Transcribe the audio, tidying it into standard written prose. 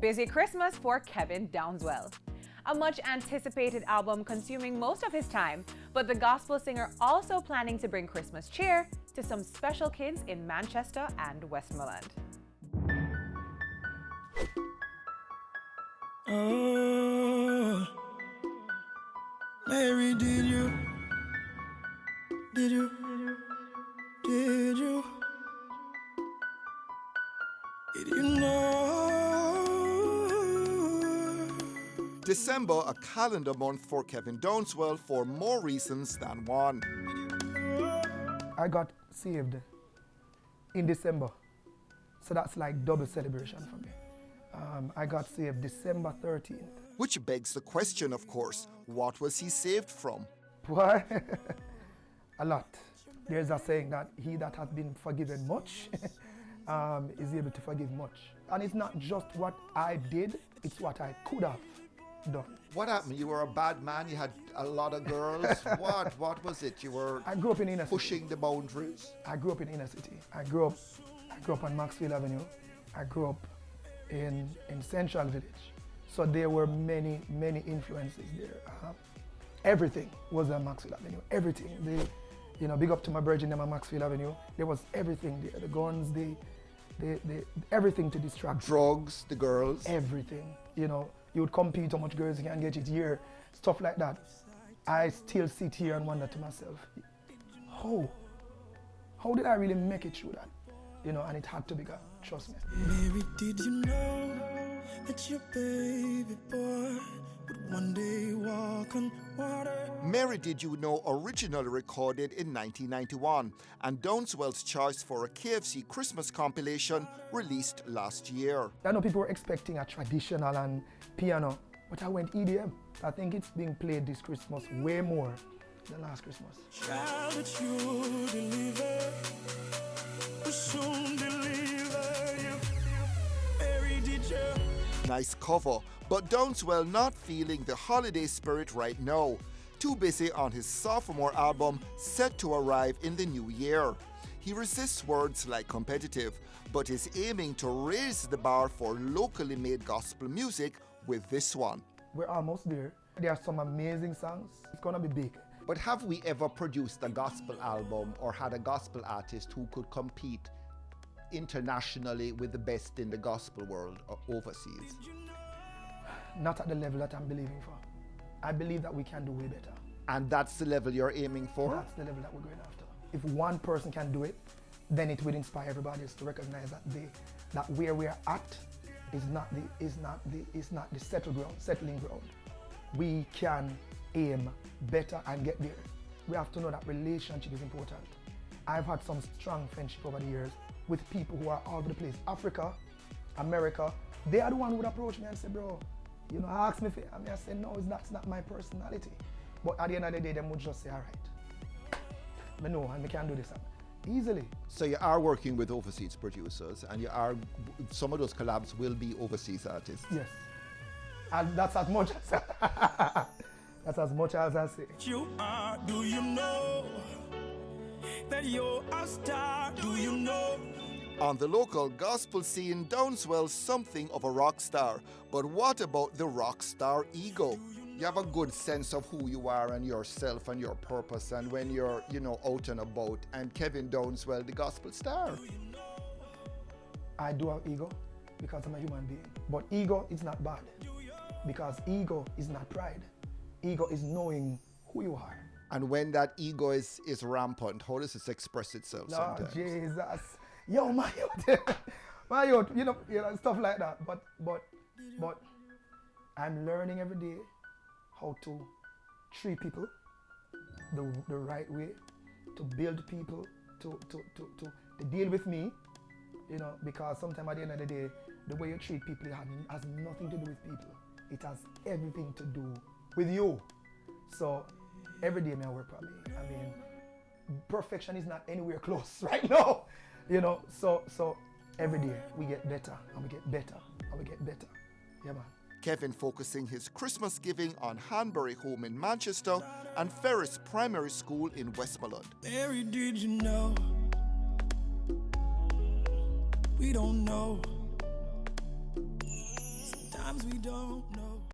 Busy Christmas for Kevin Downswell. A much anticipated album consuming most of his time, but the gospel singer also planning to bring Christmas cheer to some special kids in Manchester and Westmoreland. Oh, Mary, did you know? December, a calendar month for Kevin Downswell for more reasons than one. I got saved in December, so that's like double celebration for me. I got saved December 13th. Which begs the question, of course, what was he saved from? Why? A lot. There's a saying that he that has been forgiven much is able to forgive much. And it's not just what I did, it's what I could have done. What happened? You were a bad man, you had a lot of girls. What was it? You were I grew up in inner city. pushing the boundaries? I grew up in inner city. I grew up on Maxfield Avenue. I grew up in Central Village. So there were many influences there. Everything was on Maxfield Avenue. Everything. Big up to my virgin name on Maxfield Avenue. There was everything there. The guns, everything to distract. Drugs, the girls. Everything. You would compete how much girls you can get it here. Stuff like that. I still sit here and wonder to myself, how did I really make it through that? And it had to be God. Trust me. Mary, did you know that your baby boy would one day walk on water? Mary Did You Know originally recorded in 1991 and Downswell's choice for a KFC Christmas compilation released last year. I know people were expecting a traditional and piano, but I went EDM. I think it's being played this Christmas way more than last Christmas. Child that you deliver will soon deliver you. Mary, did you? Nice cover, but Downswell not feeling the holiday spirit right now. Too busy on his sophomore album set to arrive in the new year. He resists words like competitive, but is aiming to raise the bar for locally made gospel music with this one. We're almost there. There are some amazing songs. It's gonna be big. But have we ever produced a gospel album or had a gospel artist who could compete internationally with the best in the gospel world or overseas? Not at the level that I'm believing for. I believe that we can do way better. And that's the level you're aiming for? That's the level that we're going after. If one person can do it, then it will inspire everybody else to recognize that where we're at is not the settling ground. We can aim better and get there. We have to know that relationship is important. I've had some strong friendship over the years with people who are all over the place. Africa, America, they are the one who would approach me and say, bro, ask me if I say, no, that's not my personality. But at the end of the day, they would just say, all right, I know, and we can do this easily. So you are working with overseas producers, and some of those collabs will be overseas artists. Yes, and that's as much as that's as much as I say. You are, do you know that you're a star? Do you know? On the local gospel scene, Downswell's something of a rock star. But what about the rock star ego? You have a good sense of who you are and yourself and your purpose, and when you're, out and about. And Kevin Downswell, the gospel star. I do have ego because I'm a human being. But ego is not bad, because ego is not pride. Ego is knowing who you are. And when that ego is rampant, how does it express itself sometimes? Oh, Jesus. Yo, my youth, stuff like that. But I'm learning every day how to treat people the right way, to build people, to deal with me, because sometimes at the end of the day, the way you treat people has nothing to do with people. It has everything to do with you. So every day I work for me. I mean, perfection is not anywhere close right now. So every day we get better and we get better and we get better. Yeah, man. Kevin focusing his Christmas giving on Hanbury Home in Manchester and Ferris Primary School in Westmoreland. Mary, did you know? We don't know. times we don't know.